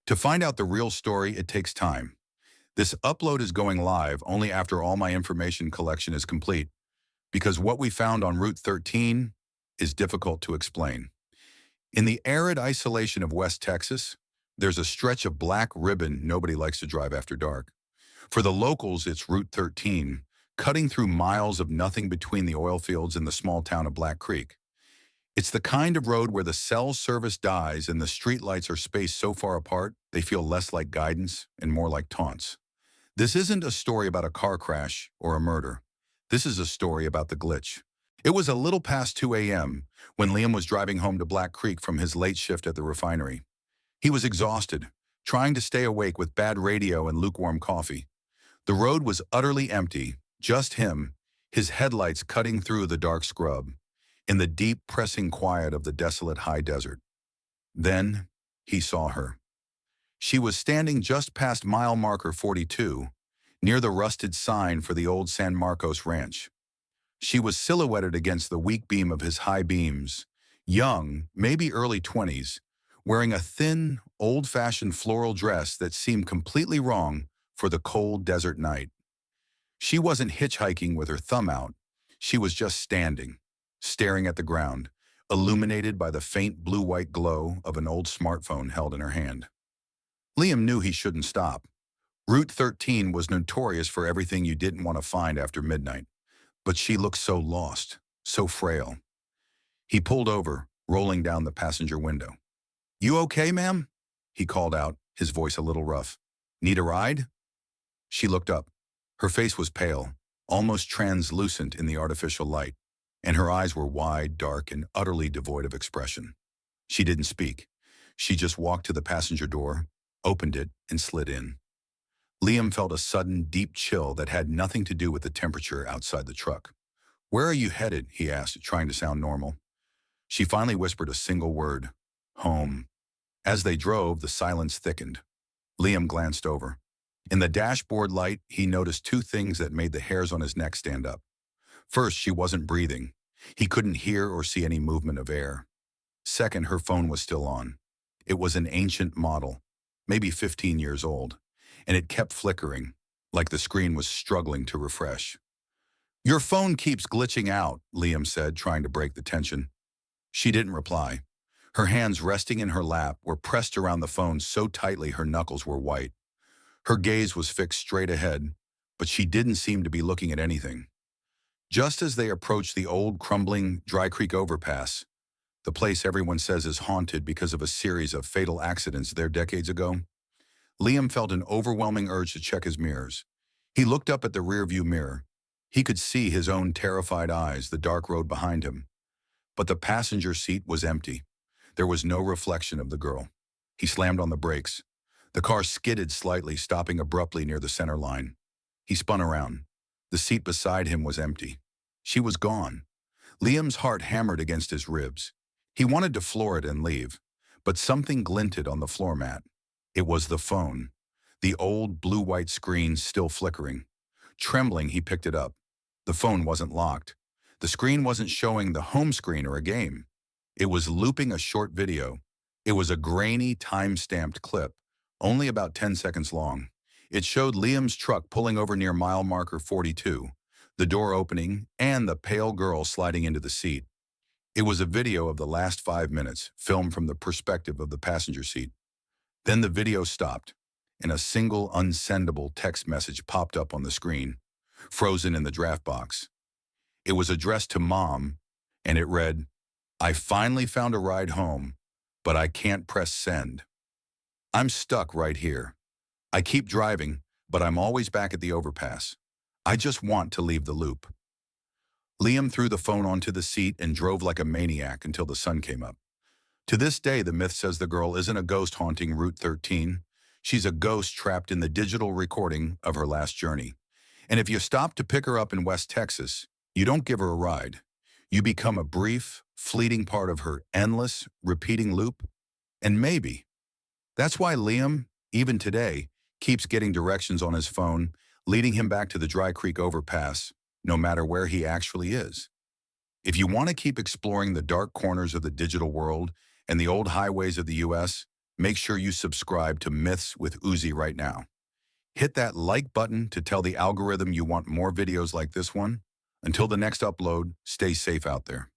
To find out the real story, it takes time. This upload is going live only after all my information collection is complete, because what we found on Route 13 is difficult to explain. In the arid isolation of West Texas, there's a stretch of black ribbon nobody likes to drive after dark. For the locals, it's Route 13, cutting through miles of nothing between the oil fields and the small town of Black Creek. It's the kind of road where the cell service dies and the streetlights are spaced so far apart, they feel less like guidance and more like taunts. This isn't a story about a car crash or a murder. This is a story about the glitch. It was a little past 2 a.m. when Liam was driving home to Black Creek from his late shift at the refinery. He was exhausted, trying to stay awake with bad radio and lukewarm coffee. The road was utterly empty, just him, his headlights cutting through the dark scrub, in the deep, pressing quiet of the desolate high desert. Then he saw her. She was standing just past mile marker 42, near the rusted sign for the old San Marcos ranch. She was silhouetted against the weak beam of his high beams, young, maybe early 20s, wearing a thin, old-fashioned floral dress that seemed completely wrong for the cold desert night. She wasn't hitchhiking with her thumb out. She was just standing, staring at the ground, illuminated by the faint blue-white glow of an old smartphone held in her hand. Liam knew he shouldn't stop. Route 13 was notorious for everything you didn't want to find after midnight, but she looked so lost, so frail. He pulled over, rolling down the passenger window. "You okay, ma'am?" he called out, his voice a little rough. "Need a ride?" She looked up. Her face was pale, almost translucent in the artificial light, and her eyes were wide, dark, and utterly devoid of expression. She didn't speak. She just walked to the passenger door, opened it, and slid in. Liam felt a sudden, deep chill that had nothing to do with the temperature outside the truck. "Where are you headed?" he asked, trying to sound normal. She finally whispered a single word: "Home." As they drove, the silence thickened. Liam glanced over. In the dashboard light, he noticed two things that made the hairs on his neck stand up. First, she wasn't breathing. He couldn't hear or see any movement of air. Second, her phone was still on. It was an ancient model, maybe 15 years old, and it kept flickering, like the screen was struggling to refresh. "Your phone keeps glitching out," Liam said, trying to break the tension. She didn't reply. Her hands resting in her lap were pressed around the phone so tightly her knuckles were white. Her gaze was fixed straight ahead, but she didn't seem to be looking at anything. Just as they approached the old, crumbling Dry Creek overpass, the place everyone says is haunted because of a series of fatal accidents there decades ago, Liam felt an overwhelming urge to check his mirrors. He looked up at the rearview mirror. He could see his own terrified eyes, the dark road behind him. But the passenger seat was empty. There was no reflection of the girl. He slammed on the brakes. The car skidded slightly, stopping abruptly near the center line. He spun around. The seat beside him was empty. She was gone. Liam's heart hammered against his ribs. He wanted to floor it and leave, but something glinted on the floor mat. It was the phone, the old blue-white screen still flickering. Trembling, he picked it up. The phone wasn't locked. The screen wasn't showing the home screen or a game. It was looping a short video. It was a grainy, time-stamped clip, only about 10 seconds long. It showed Liam's truck pulling over near mile marker 42, the door opening, and the pale girl sliding into the seat. It was a video of the last 5 minutes, filmed from the perspective of the passenger seat. Then the video stopped, and a single unsendable text message popped up on the screen, frozen in the draft box. It was addressed to Mom, and it read, "I finally found a ride home, but I can't press send. I'm stuck right here. I keep driving, but I'm always back at the overpass. I just want to leave the loop." Liam threw the phone onto the seat and drove like a maniac until the sun came up. To this day, the myth says the girl isn't a ghost haunting Route 13. She's a ghost trapped in the digital recording of her last journey. And if you stop to pick her up in West Texas, you don't give her a ride. You become a brief, fleeting part of her endless, repeating loop. And maybe that's why Liam, even today, keeps getting directions on his phone, leading him back to the Dry Creek overpass, no matter where he actually is. If you want to keep exploring the dark corners of the digital world and the old highways of the U.S., make sure you subscribe to Myths with Uzi right now. Hit that like button to tell the algorithm you want more videos like this one. Until the next upload, stay safe out there.